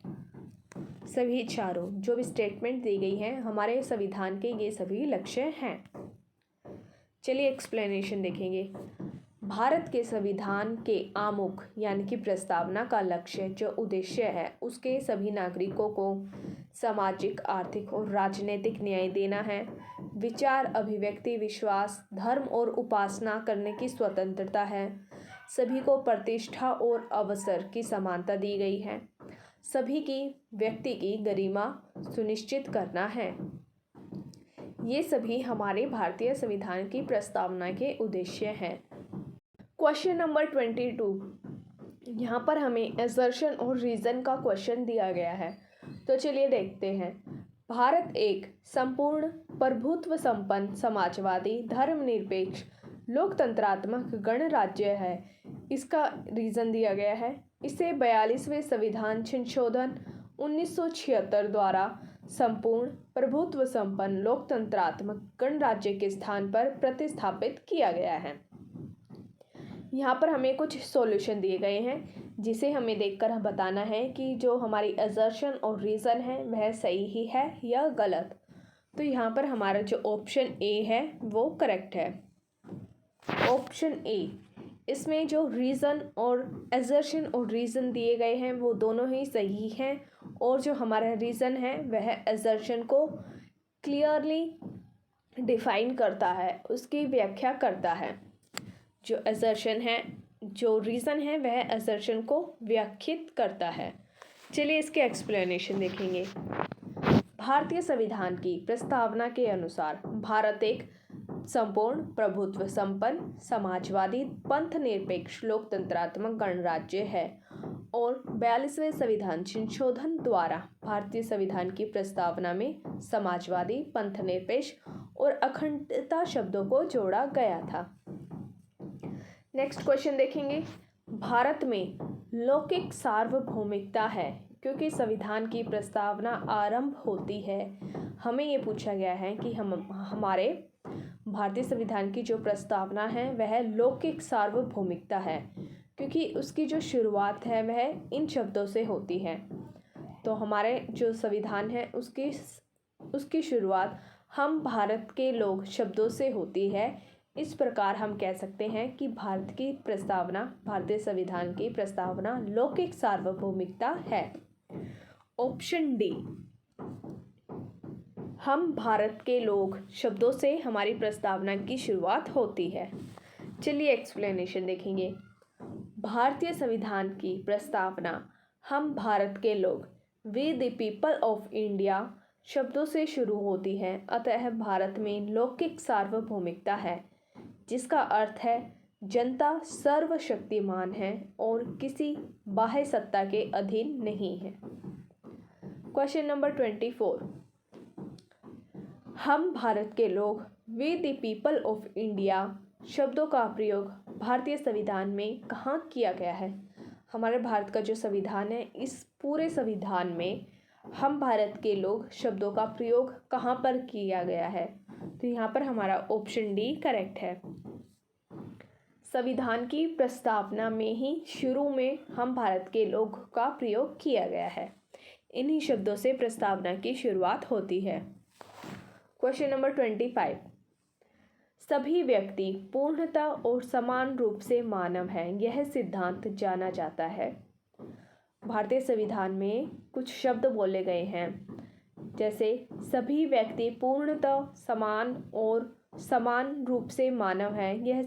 सभी चारों जो भी स्टेटमेंट दी गई हैं हमारे संविधान के ये सभी लक्ष्य हैं। चलिए एक्सप्लेनेशन देखेंगे। भारत के संविधान के आमुख यानी कि प्रस्तावना का लक्ष्य जो उद्देश्य है उसके सभी नागरिकों को सामाजिक, आर्थिक और राजनीतिक न्याय देना है। विचार, अभिव्यक्ति, विश्वास, धर्म और उपासना करने की स्वतंत्रता है। सभी को प्रतिष्ठा और अवसर की समानता दी गई है। सभी की व्यक्ति की गरिमा सुनिश्चित करना है। ये सभी हमारे भारतीय संविधान की प्रस्तावना के उद्देश्य हैं। Question number 22। यहाँ पर हमें असर्शन और रीज़न का क्वेश्चन दिया गया है, तो चलिए देखते हैं। भारत एक संपूर्ण प्रभुत्व संपन्न समाजवादी धर्मनिरपेक्ष लोकतंत्रात्मक गणराज्य है। इसका रीज़न दिया गया है। इसे 42वें संविधान संशोधन 1976 द्वारा संपूर्ण प्रभुत्व संपन्न लोकतंत्रात्मक गणराज्य के स्थान पर प्रतिस्थापित किया गया है। यहाँ पर हमें कुछ सॉल्यूशन दिए गए हैं जिसे हमें देखकर बताना है कि जो हमारी असर्शन और रीज़न है वह सही ही है या गलत। तो यहाँ पर हमारा जो ऑप्शन ए है वो करेक्ट है। ऑप्शन ए, इसमें जो रीज़न और असर्शन और रीज़न दिए गए हैं वो दोनों ही सही हैं, और जो हमारा रीज़न है वह असर्शन को क्लियरली डिफाइन करता है, उसकी व्याख्या करता है। जो असर्शन है, जो रीज़न है वह असर्शन को व्याख्यात करता है। चलिए इसके एक्सप्लेनेशन देखेंगे। भारतीय संविधान की प्रस्तावना के अनुसार भारत एक संपूर्ण प्रभुत्व संपन्न समाजवादी पंथ निरपेक्ष लोकतंत्रात्मक गणराज्य है और 42वें संविधान संशोधन द्वारा भारतीय संविधान की प्रस्तावना में समाजवादी, पंथ निरपेक्ष और अखंडता शब्दों को जोड़ा गया था। नेक्स्ट क्वेश्चन देखेंगे। भारत में लौकिक सार्वभौमिकता है क्योंकि संविधान की प्रस्तावना आरंभ होती है। हमें ये पूछा गया है कि हमारे भारतीय संविधान की जो प्रस्तावना है वह लौकिक सार्वभौमिकता है क्योंकि उसकी जो शुरुआत है वह इन शब्दों से होती है। तो हमारे जो संविधान है उसकी शुरुआत हम भारत के लोग शब्दों से होती है। इस प्रकार हम कह सकते हैं कि भारतीय संविधान की प्रस्तावना लौकिक सार्वभौमिकता है। ऑप्शन डी, हम भारत के लोग शब्दों से हमारी प्रस्तावना की शुरुआत होती है। चलिए एक्सप्लेनेशन देखेंगे। भारतीय संविधान की प्रस्तावना हम भारत के लोग we the people of India शब्दों से शुरू होती है, अतः भारत में लौकिक सार्वभौमिकता है जिसका अर्थ है जनता सर्वशक्तिमान है और किसी बाह्य सत्ता के अधीन नहीं है। Question number 24। हम भारत के लोग we the people of India शब्दों का प्रयोग भारतीय संविधान में कहाँ किया गया है? हमारे भारत का जो संविधान है इस पूरे संविधान में हम भारत के लोग शब्दों का प्रयोग कहाँ पर किया गया है? तो यहाँ पर हमारा ऑप्शन डी करेक्ट है। संविधान की प्रस्तावना में ही शुरू में हम भारत के लोग का प्रयोग किया गया है। इन्हीं शब्दों से प्रस्तावना की शुरुआत होती है। Question number 25। सभी व्यक्ति पूर्णतः और समान रूप से मानव हैं, यह सिद्धांत जाना जाता है। भारतीय संविधान में कुछ शब्द बोले गए हैं, जैसे सभी व्यक्ति पूर्णतः समान और समान रूप से मानव है। यह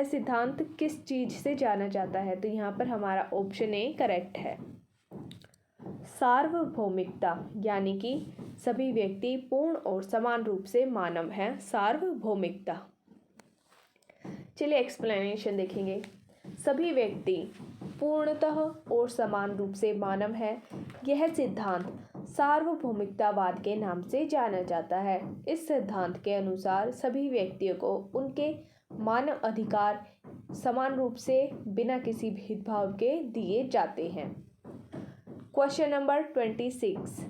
सिद्धांत किस चीज से जाना जाता है? तो यहाँ पर हमारा ऑप्शन ए करेक्ट है। सार्वभौमिकता, यानी कि सभी व्यक्ति पूर्ण और समान रूप से मानव है, सार्वभौमिकता। चलिए एक्सप्लेनेशन देखेंगे। सभी व्यक्ति पूर्णतः और समान रूप से मानव है, यह सिद्धांत सार्वभौमिकतावाद के नाम से जाना जाता है। इस सिद्धांत के अनुसार सभी व्यक्तियों को उनके मानव अधिकार समान रूप से बिना किसी भेदभाव के दिए जाते हैं। क्वेश्चन नंबर 26,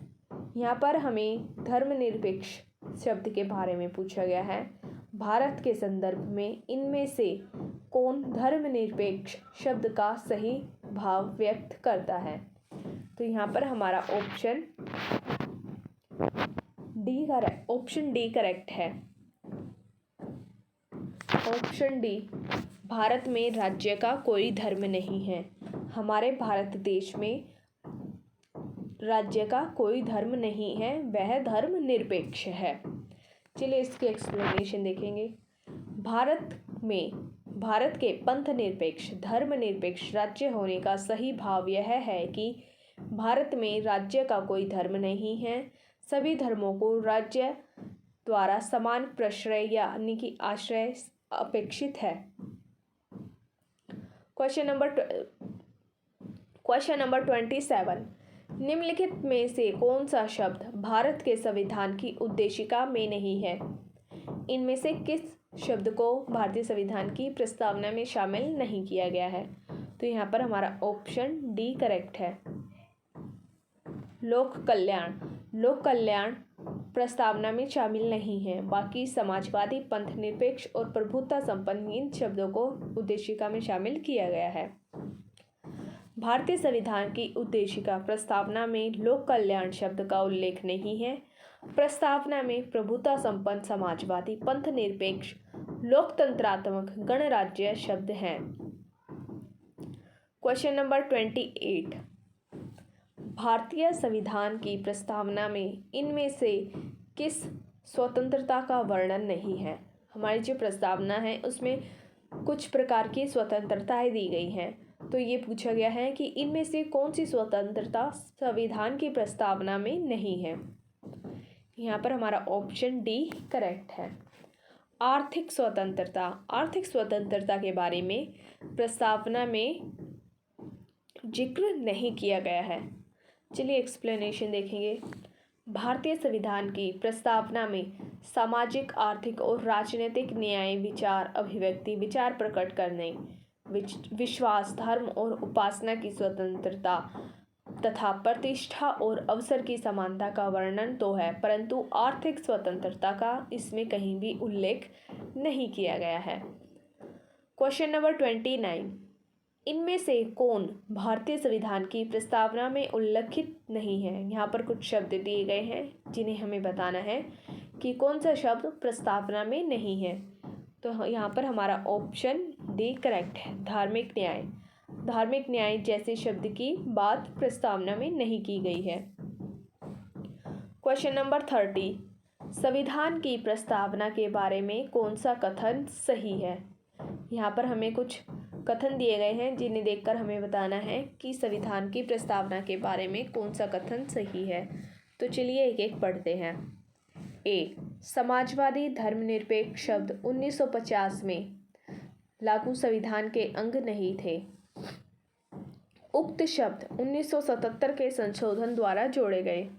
यहाँ पर हमें धर्मनिरपेक्ष शब्द के बारे में पूछा गया है। भारत के संदर्भ में इनमें से कौन धर्मनिरपेक्ष शब्द का सही भाव व्यक्त करता है? तो यहाँ पर हमारा ऑप्शन डी करेक्ट है। ऑप्शन डी, भारत में राज्य का कोई धर्म नहीं है। हमारे भारत देश में राज्य का कोई धर्म नहीं है, वह धर्मनिरपेक्ष है। चलिए इसकी एक्सप्लेनेशन देखेंगे। भारत के पंथ निरपेक्ष धर्मनिरपेक्ष राज्य होने का सही भाव यह है कि भारत में राज्य का कोई धर्म नहीं है। सभी धर्मों को राज्य द्वारा समान प्रश्रय यानी कि आश्रय अपेक्षित है। क्वेश्चन नंबर 27, निम्नलिखित में से कौन सा शब्द भारत के संविधान की उद्देशिका में नहीं है? इनमें से किस शब्द को भारतीय संविधान की प्रस्तावना में शामिल नहीं किया गया है? तो यहाँ पर हमारा ऑप्शन डी करेक्ट है। लोक कल्याण प्रस्तावना में शामिल नहीं है। बाकी समाजवादी, पंथ निरपेक्ष और प्रभुत्व संपन्न इन शब्दों को उद्देशिका में शामिल किया गया है। भारतीय संविधान की उद्देशिका प्रस्तावना में लोक कल्याण शब्द का उल्लेख नहीं है। प्रस्तावना में प्रभुत्व संपन्न, समाजवादी, पंथ निरपेक्ष, लोकतंत्रात्मक, गणराज्य शब्द हैं। क्वेश्चन नंबर 28, भारतीय संविधान की प्रस्तावना में इनमें से किस स्वतंत्रता का वर्णन नहीं है? हमारी जो प्रस्तावना है उसमें कुछ प्रकार की स्वतंत्रताएं दी गई हैं, तो ये पूछा गया है कि इनमें से कौन सी स्वतंत्रता संविधान की प्रस्तावना में नहीं है? यहाँ पर हमारा ऑप्शन डी करेक्ट है। आर्थिक स्वतंत्रता के बारे में प्रस्तावना में जिक्र नहीं किया गया है। चलिए एक्सप्लेनेशन देखेंगे। भारतीय संविधान की प्रस्तावना में सामाजिक, आर्थिक और राजनीतिक न्याय, विचार अभिव्यक्ति, विचार प्रकट करने, विश्वास, धर्म और उपासना की स्वतंत्रता तथा प्रतिष्ठा और अवसर की समानता का वर्णन तो है, परंतु आर्थिक स्वतंत्रता का इसमें कहीं भी उल्लेख नहीं किया गया है। क्वेश्चन नंबर 29, इनमें से कौन भारतीय संविधान की प्रस्तावना में उल्लेखित नहीं है? यहाँ पर कुछ शब्द दिए गए हैं जिन्हें हमें बताना है कि कौन सा शब्द प्रस्तावना में नहीं है। तो यहाँ पर हमारा ऑप्शन डी करेक्ट है। धार्मिक न्याय जैसे शब्द की बात प्रस्तावना में नहीं की गई है। क्वेश्चन नंबर 30, संविधान की प्रस्तावना के बारे में कौन सा कथन सही है? यहाँ पर हमें कुछ कथन दिए गए हैं जिन्हें देखकर हमें बताना है कि संविधान की प्रस्तावना के बारे में कौन सा कथन सही है। तो चलिए एक एक पढ़ते हैं। ए, समाजवादी धर्मनिरपेक्ष शब्द 1950 में लागू संविधान के अंग नहीं थे। उक्त शब्द 1977 के संशोधन द्वारा जोड़े गए।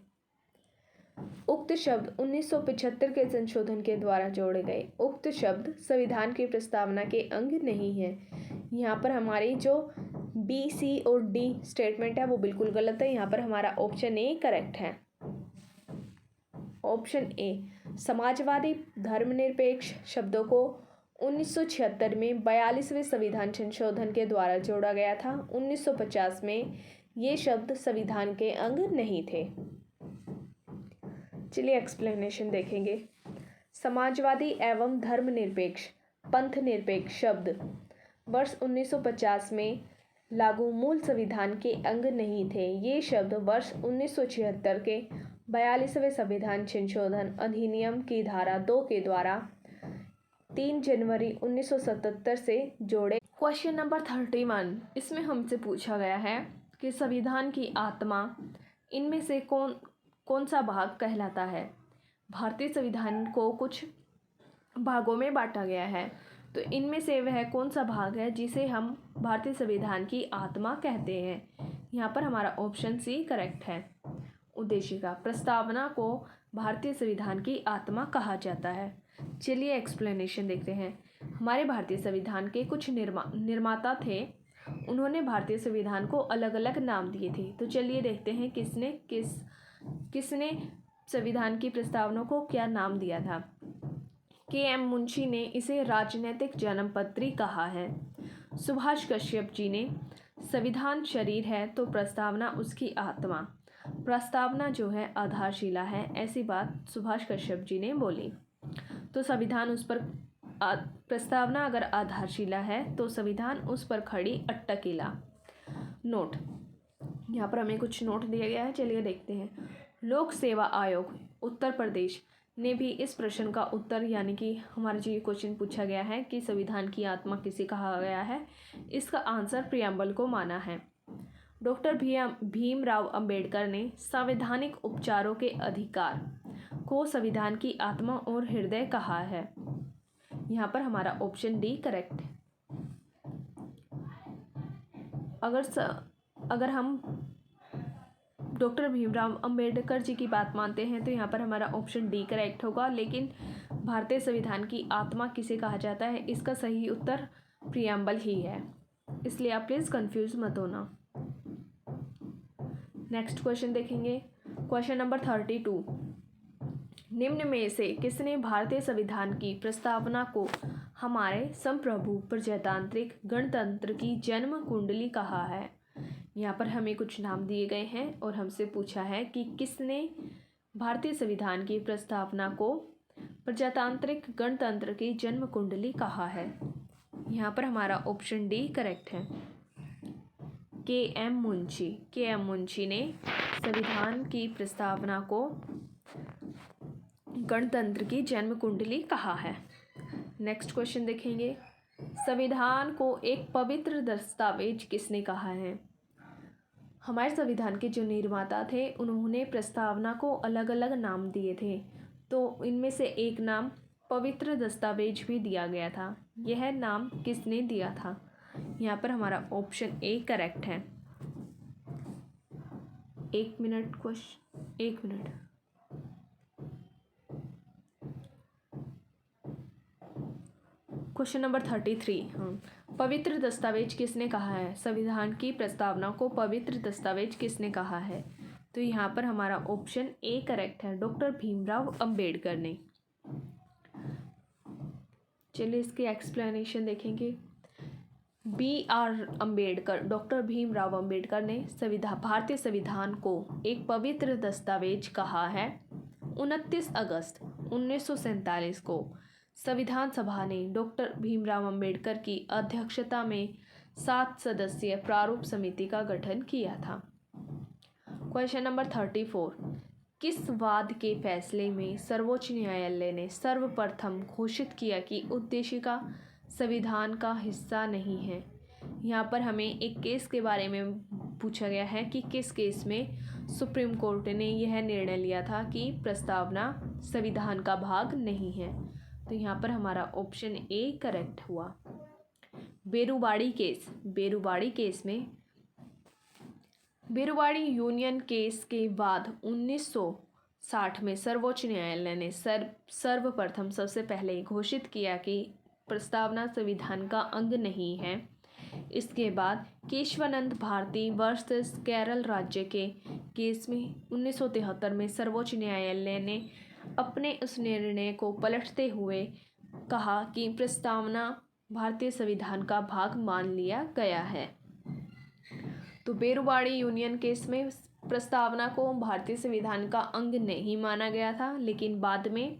उक्त शब्द 1975 के संशोधन के द्वारा जोड़े गए। उक्त शब्द संविधान की प्रस्तावना के अंग नहीं है। यहाँ पर हमारी जो बी, सी और डी स्टेटमेंट है वो बिल्कुल गलत है। यहाँ पर हमारा ऑप्शन ए करेक्ट है। ऑप्शन ए, समाजवादी धर्मनिरपेक्ष शब्दों को 1976 में 42वें संविधान संशोधन के द्वारा जोड़ा गया था। 1950 में ये शब्द संविधान के अंग नहीं थे। चलिए एक्सप्लेनेशन देखेंगे। समाजवादी एवं धर्मनिरपेक्ष, पंथ निरपेक्ष शब्द वर्ष 1950 में लागू मूल संविधान के अंग नहीं थे। ये शब्द वर्ष 1976 के 42वें संविधान संशोधन अधिनियम की धारा 2 के द्वारा 3 जनवरी 1977 से जोड़े। क्वेश्चन नंबर 31, इसमें हमसे पूछा गया है कि संविधान की आत्मा इनमें से कौन सा भाग कहलाता है। भारतीय संविधान को कुछ भागों में बांटा गया है, तो इनमें से वह कौन सा भाग है जिसे हम भारतीय संविधान की आत्मा कहते हैं। यहाँ पर हमारा ऑप्शन सी करेक्ट है। उद्देशिका प्रस्तावना को भारतीय संविधान की आत्मा कहा जाता है। चलिए एक्सप्लेनेशन देखते हैं। हमारे भारतीय संविधान के कुछ निर्माता थे, उन्होंने भारतीय संविधान को अलग अलग नाम दिए थे। तो चलिए देखते हैं किसने संविधान की प्रस्तावना को क्या नाम दिया था। के.एम. मुंशी ने इसे राजनीतिक जन्मपत्री कहा है। सुभाष कश्यप जी ने संविधान शरीर है तो प्रस्तावना उसकी आत्मा, प्रस्तावना जो है आधारशिला है, ऐसी बात सुभाष कश्यप जी ने बोली। तो संविधान उस पर प्रस्तावना अगर आधारशिला है तो संविधान उस पर खड़ी अट्टकिला। नोट, यहाँ पर हमें कुछ नोट दिया गया है, चलिए देखते हैं। लोक सेवा आयोग उत्तर प्रदेश ने भी इस प्रश्न का उत्तर, यानी कि हमारे जो ये क्वेश्चन पूछा गया है कि संविधान की आत्मा किसे कहा गया है, इसका आंसर प्रियम्बल को माना है। डॉक्टर भीमराव अंबेडकर ने संवैधानिक उपचारों के अधिकार को संविधान की आत्मा और हृदय कहा है। यहाँ पर हमारा ऑप्शन डी करेक्ट है। अगर हम डॉक्टर भीमराव अंबेडकर जी की बात मानते हैं तो यहाँ पर हमारा ऑप्शन डी करेक्ट होगा। लेकिन भारतीय संविधान की आत्मा किसे कहा जाता है, इसका सही उत्तर प्रियम्बल ही है, इसलिए आप प्लीज़ कंफ्यूज मत होना। नेक्स्ट क्वेश्चन देखेंगे। क्वेश्चन नंबर 32, निम्न में से किसने भारतीय संविधान की प्रस्तावना को हमारे संप्रभु प्रजातांत्रिक गणतंत्र की जन्म कुंडली कहा है। यहाँ पर हमें कुछ नाम दिए गए हैं और हमसे पूछा है कि किसने भारतीय संविधान की प्रस्तावना को प्रजातांत्रिक गणतंत्र की जन्म कुंडली कहा है। यहाँ पर हमारा ऑप्शन डी करेक्ट है। के.एम. मुंशी ने संविधान की प्रस्तावना को गणतंत्र की जन्म कुंडली कहा है। नेक्स्ट क्वेश्चन देखेंगे। संविधान को एक पवित्र दस्तावेज किसने कहा है। हमारे संविधान के जो निर्माता थे उन्होंने प्रस्तावना को अलग अलग नाम दिए थे, तो इनमें से एक नाम पवित्र दस्तावेज भी दिया गया था। यह नाम किसने दिया था। यहाँ पर हमारा ऑप्शन ए करेक्ट है। एक मिनट। क्वेश्चन नंबर 33, पवित्र दस्तावेज किसने कहा है। संविधान की प्रस्तावना को पवित्र दस्तावेज किसने कहा है। तो यहाँ पर हमारा ऑप्शन ए करेक्ट है, डॉक्टर भीमराव अंबेडकर ने। चलिए इसकी एक्सप्लेनेशन देखेंगे। डॉक्टर भीमराव अंबेडकर ने भारतीय संविधान को एक पवित्र दस्तावेज कहा है। 29 अगस्त 1947 को संविधान सभा ने डॉक्टर भीमराव अंबेडकर की अध्यक्षता में 7 सदस्यीय प्रारूप समिति का गठन किया था। क्वेश्चन नंबर 34, किस वाद के फैसले में सर्वोच्च न्यायालय ने सर्वप्रथम घोषित किया कि उद्देशिका संविधान का हिस्सा नहीं है। यहाँ पर हमें एक केस के बारे में पूछा गया है कि किस केस में सुप्रीम कोर्ट ने यह निर्णय लिया था कि प्रस्तावना संविधान का भाग नहीं है। तो यहाँ पर हमारा ऑप्शन ए करेक्ट हुआ। बेरुवाड़ी यूनियन केस के बाद 1960 में सर्वोच्च न्यायालय ने सर्वप्रथम सबसे पहले घोषित किया कि प्रस्तावना संविधान का अंग नहीं है। इसके बाद केशवानंद भारती वर्सेस केरल राज्य के केस में 1973 में सर्वोच्च न्यायालय ने अपने उस निर्णय को पलटते हुए कहा कि प्रस्तावना भारतीय संविधान का भाग मान लिया गया है। तो बेरुवाड़ी यूनियन केस में प्रस्तावना को भारतीय संविधान का अंग नहीं माना गया था, लेकिन बाद में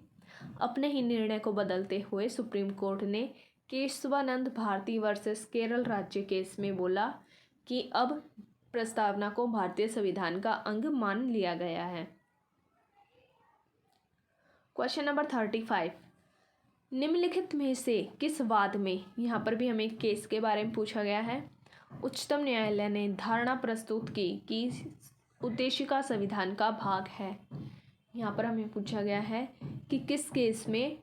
अपने ही निर्णय को बदलते हुए सुप्रीम कोर्ट ने केशवानंद भारती वर्सेस केरल राज्य केस में बोला कि अब प्रस्तावना को भारतीय संविधान का अंग मान लिया गया है। क्वेश्चन नंबर 35, निम्नलिखित में से किस वाद में, यहाँ पर भी हमें केस के बारे में पूछा गया है, उच्चतम न्यायालय ने धारणा प्रस्तुत की कि उद्देशिका संविधान का भाग है। यहाँ पर हमें पूछा गया है कि किस केस में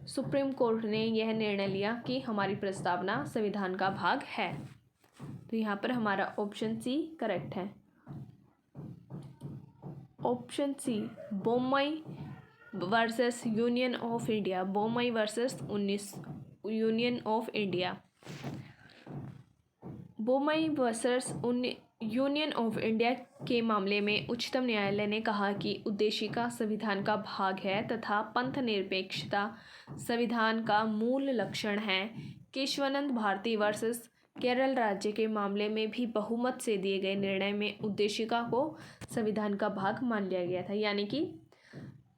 सुप्रीम कोर्ट ने यह निर्णय लिया कि हमारी प्रस्तावना संविधान का भाग है। तो यहाँ पर हमारा ऑप्शन सी करेक्ट है। Option C, Bommai versus Union of India, Bommai versus Union of India. Bommai versus Union of India के मामले में उच्चतम न्यायालय ने कहा कि उद्देशिका संविधान का भाग है तथा पंथ निरपेक्षता संविधान का मूल लक्षण है। केशवानंद भारती वर्सेस केरल राज्य के मामले में भी बहुमत से दिए गए निर्णय में उद्देशिका को संविधान का भाग मान लिया गया था। यानी कि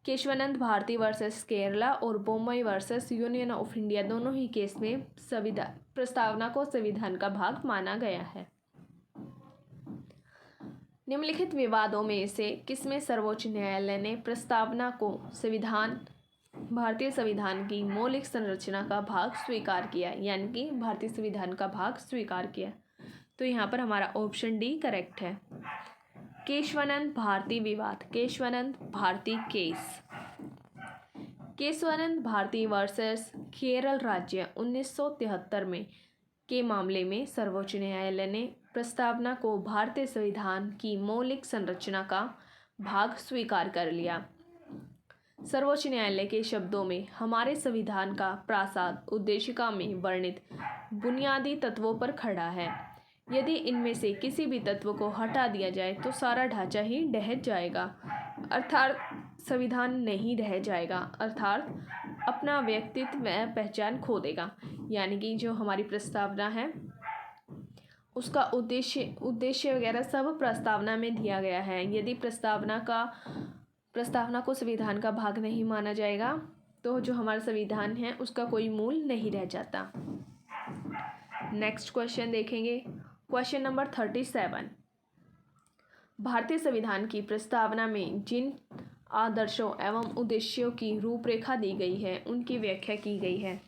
केशवानंद भारती वर्सेस केरला और Bommai versus Union of India दोनों ही केस में प्रस्तावना को संविधान का भाग माना गया है। निम्नलिखित विवादों में से किसमें सर्वोच्च न्यायालय ने प्रस्तावना को भारतीय संविधान की मौलिक संरचना का भाग स्वीकार किया, यानी कि भारतीय संविधान का भाग स्वीकार किया? तो यहाँ पर हमारा ऑप्शन डी करेक्ट है। केशवानंद भारती विवाद, केशवानंद भारती केस। केशवानंद भारती वर्सेस केरल राज्य 1973 में के मामले में सर्वोच्च न्यायालय ने प्रस्तावना को भारतीय संविधान की मौलिक संरचना का भाग स्वीकार कर लिया। सर्वोच्च न्यायालय के शब्दों में हमारे संविधान का प्रासाद उद्देशिका में वर्णित बुनियादी तत्वों पर खड़ा है। यदि इनमें से किसी भी तत्व को हटा दिया जाए तो सारा ढांचा ही ढह जाएगा, अर्थात संविधान नहीं रह जाएगा, अर्थात अपना व्यक्तित्व व पहचान खो देगा। यानी कि जो हमारी प्रस्तावना है उसका उद्देश्य वगैरह सब प्रस्तावना में दिया गया है। यदि प्रस्तावना को संविधान का भाग नहीं माना जाएगा तो जो हमारा संविधान है उसका कोई मूल नहीं रह जाता। नेक्स्ट क्वेश्चन देखेंगे, क्वेश्चन नंबर 37। भारतीय संविधान की प्रस्तावना में जिन आदर्शों एवं उद्देश्यों की रूपरेखा दी गई है उनकी व्याख्या की गई है।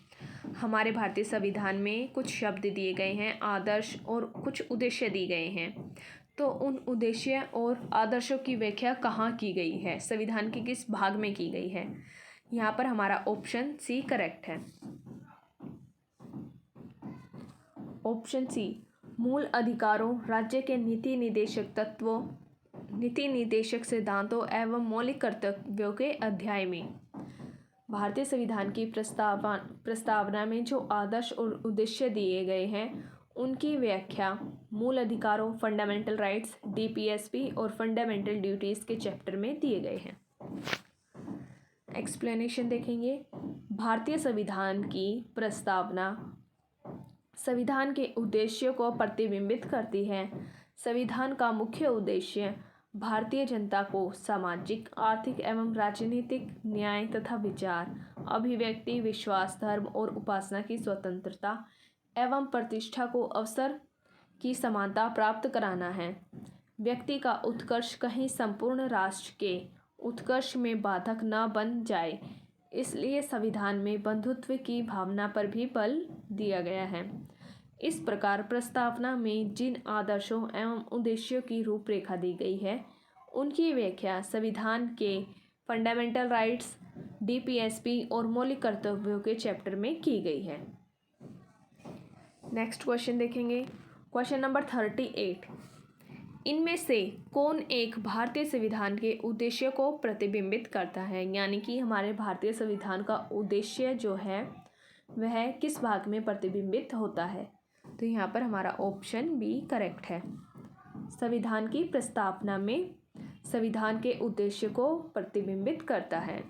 हमारे भारतीय संविधान में कुछ शब्द दिए गए हैं, आदर्श और कुछ उद्देश्य दिए गए हैं। तो उन उद्देश्य और आदर्शों की व्याख्या कहाँ की गई है, संविधान के किस भाग में की गई है? यहाँ पर हमारा ऑप्शन सी करेक्ट है। ऑप्शन सी, मूल अधिकारों, राज्य के नीति निर्देशक तत्वों, नीति निर्देशक सिद्धांतों एवं मौलिक कर्तव्यों के अध्याय में। भारतीय संविधान की प्रस्तावना में जो आदर्श और उद्देश्य दिए गए हैं उनकी व्याख्या मूल अधिकारों, फंडामेंटल राइट्स, डीपीएसपी और फंडामेंटल ड्यूटीज़ के चैप्टर में दिए गए हैं। एक्सप्लेनेशन देखेंगे। भारतीय संविधान की प्रस्तावना संविधान के उद्देश्यों को प्रतिबिंबित करती है। संविधान का मुख्य उद्देश्य भारतीय जनता को सामाजिक, आर्थिक एवं राजनीतिक न्याय तथा विचार, अभिव्यक्ति, विश्वास, धर्म और उपासना की स्वतंत्रता एवं प्रतिष्ठा को अवसर की समानता प्राप्त कराना है। व्यक्ति का उत्कर्ष कहीं संपूर्ण राष्ट्र के उत्कर्ष में बाधक न बन जाए, इसलिए संविधान में बंधुत्व की भावना पर भी बल दिया गया है। इस प्रकार प्रस्तावना में जिन आदर्शों एवं उद्देश्यों की रूपरेखा दी गई है उनकी व्याख्या संविधान के फंडामेंटल राइट्स, डीपीएसपी और मौलिक कर्तव्यों के चैप्टर में की गई है। नेक्स्ट क्वेश्चन देखेंगे, क्वेश्चन नंबर 38। इनमें से कौन एक भारतीय संविधान के उद्देश्य को प्रतिबिंबित करता है? यानी कि हमारे भारतीय संविधान का उद्देश्य जो है वह किस भाग में प्रतिबिंबित होता है? तो यहाँ पर हमारा ऑप्शन बी करेक्ट है। संविधान की प्रस्तावना में संविधान के उद्देश्य को प्रतिबिंबित करता है।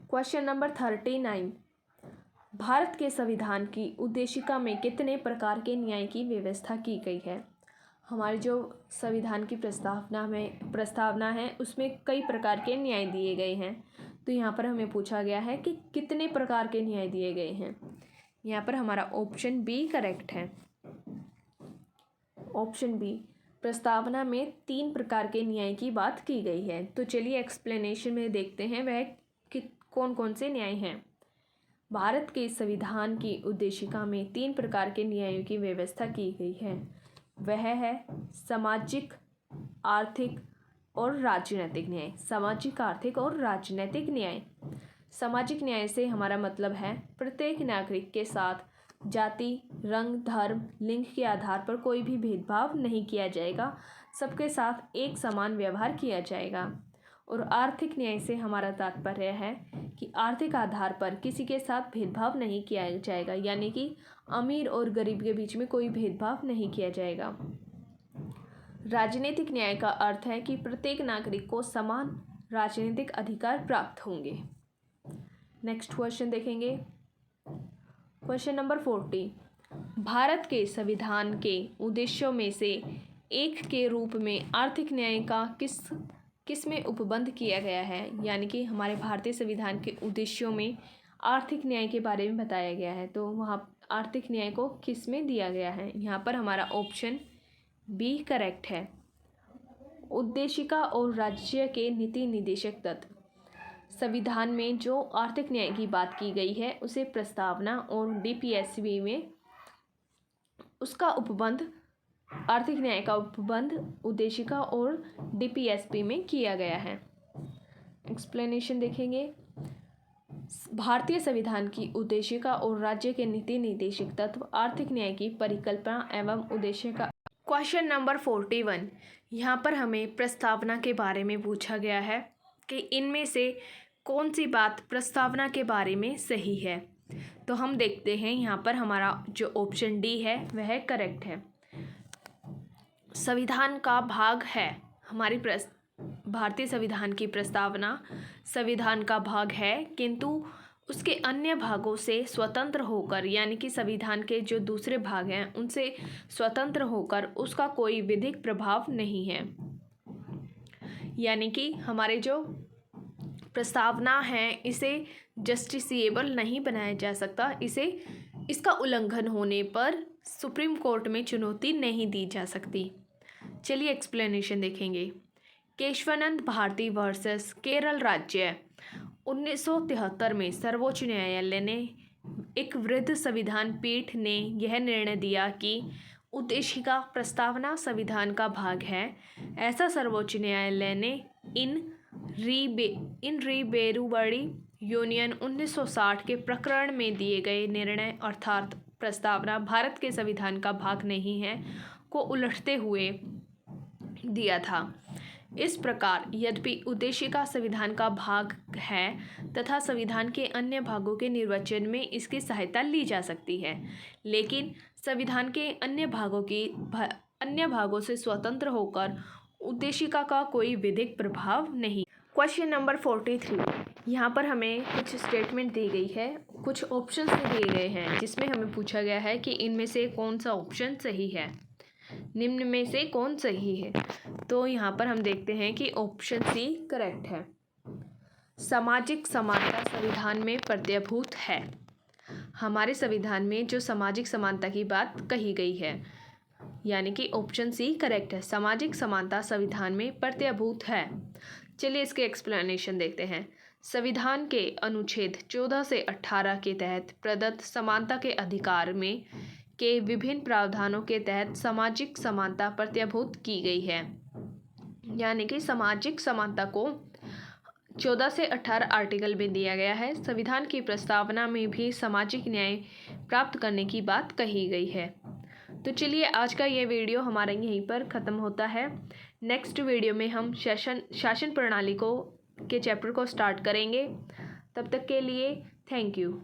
Question number 39। भारत के संविधान की उद्देशिका में कितने प्रकार के न्याय की व्यवस्था की गई है? हमारी जो संविधान की प्रस्तावना है उसमें कई प्रकार के न्याय दिए गए हैं। तो यहाँ पर हमें पूछा गया है कि कितने प्रकार के न्याय दिए गए हैं। यहाँ पर हमारा ऑप्शन बी करेक्ट है। ऑप्शन बी, प्रस्तावना में 3 प्रकार के न्याय की बात की गई है। तो चलिए एक्सप्लेनेशन में देखते हैं वह कि कौन कौन से न्याय हैं। भारत के संविधान की उद्देशिका में 3 प्रकार के न्यायों की व्यवस्था की गई है। वह है सामाजिक, आर्थिक और राजनीतिक न्याय। सामाजिक, आर्थिक और राजनीतिक न्याय। सामाजिक न्याय से हमारा मतलब है प्रत्येक नागरिक के साथ जाति, रंग, धर्म, लिंग के आधार पर कोई भी भेदभाव नहीं किया जाएगा, सबके साथ एक समान व्यवहार किया जाएगा। और आर्थिक न्याय से हमारा तात्पर्य है कि आर्थिक आधार पर किसी के साथ भेदभाव नहीं किया जाएगा, यानी कि अमीर और गरीब के बीच में कोई भेदभाव नहीं किया जाएगा। राजनीतिक न्याय का अर्थ है कि प्रत्येक नागरिक को समान राजनीतिक अधिकार प्राप्त होंगे। नेक्स्ट क्वेश्चन देखेंगे, क्वेश्चन नंबर 40। भारत के संविधान के उद्देश्यों में से एक के रूप में आर्थिक न्याय का किस में उपबंध किया गया है, यानी कि हमारे भारतीय संविधान के उद्देश्यों में आर्थिक न्याय के बारे में बताया गया है। तो वहाँ आर्थिक न्याय को किस में दिया गया है? यहाँ पर हमारा ऑप्शन बी करेक्ट है। उद्देशिका और राज्य के नीति निर्देशक तत्व। संविधान में जो आर्थिक न्याय की बात की गई है उसे प्रस्तावना और डीपीएसबी में उसका उपबंध, आर्थिक न्याय का उपबंध उद्देशिका और डीपीएसपी में किया गया है। एक्सप्लेनेशन देखेंगे। भारतीय संविधान की उद्देशिका और राज्य के नीति निर्देशक तत्व आर्थिक न्याय की परिकल्पना एवं उद्देश्य का। Question number 41। यहाँ पर हमें प्रस्तावना के बारे में पूछा गया है कि इनमें से कौन सी बात प्रस्तावना के बारे में सही है। तो हम देखते हैं, यहाँ पर हमारा जो ऑप्शन डी है वह करेक्ट है। संविधान का भाग है, हमारी भारतीय संविधान की प्रस्तावना संविधान का भाग है, किंतु उसके अन्य भागों से स्वतंत्र होकर, यानी कि संविधान के जो दूसरे भाग हैं उनसे स्वतंत्र होकर उसका कोई विधिक प्रभाव नहीं है। यानी कि हमारे जो प्रस्तावना है इसे जस्टिसिएबल नहीं बनाया जा सकता, इसका उल्लंघन होने पर सुप्रीम कोर्ट में चुनौती नहीं दी जा सकती। चलिए एक्सप्लेनेशन देखेंगे। केशवानंद भारती वर्सेस केरल राज्य 1973 में सर्वोच्च न्यायालय ने एक वृद्ध संविधान पीठ ने यह निर्णय दिया कि उद्देशिका प्रस्तावना संविधान का भाग है। ऐसा सर्वोच्च न्यायालय ने इन रीबेरुबड़ी यूनियन 1960 के प्रकरण में दिए गए निर्णय अर्थात प्रस्तावना भारत के संविधान का भाग नहीं है को उलटते हुए दिया था। इस प्रकार यद्यपि उद्देशिका संविधान का भाग है तथा संविधान के अन्य भागों के निर्वचन में इसकी सहायता ली जा सकती है, लेकिन संविधान के अन्य भागों से स्वतंत्र होकर उद्देशिका का कोई विधिक प्रभाव नहीं। Question number 43। यहाँ पर हमें कुछ स्टेटमेंट दी गई है, कुछ ऑप्शंस दिए गए हैं जिसमें हमें पूछा गया है कि इनमें से कौन सा ऑप्शन सही है, निम्न में से कौन सही है। तो यहाँ पर हम देखते हैं कि ऑप्शन सी करेक्ट है। सामाजिक समानता संविधान में प्रत्यभूत है। हमारे संविधान में जो सामाजिक समानता की बात कही गई है, यानी कि ऑप्शन सी करेक्ट है। सामाजिक समानता संविधान में प्रत्यभूत है। चलिए इसके एक्सप्लेनेशन देखते हैं। संविधान के अनुच्छेद 14 से 18 के तहत प्रदत्त समानता के अधिकार में के विभिन्न प्रावधानों के तहत सामाजिक समानता प्रत्यभूत की गई है। यानी कि सामाजिक समानता को 14 से 18 आर्टिकल में दिया गया है। संविधान की प्रस्तावना में भी सामाजिक न्याय प्राप्त करने की बात कही गई है। तो चलिए आज का ये वीडियो हमारा यहीं पर ख़त्म होता है। नेक्स्ट वीडियो में हम शासन प्रणाली के चैप्टर को स्टार्ट करेंगे। तब तक के लिए थैंक यू।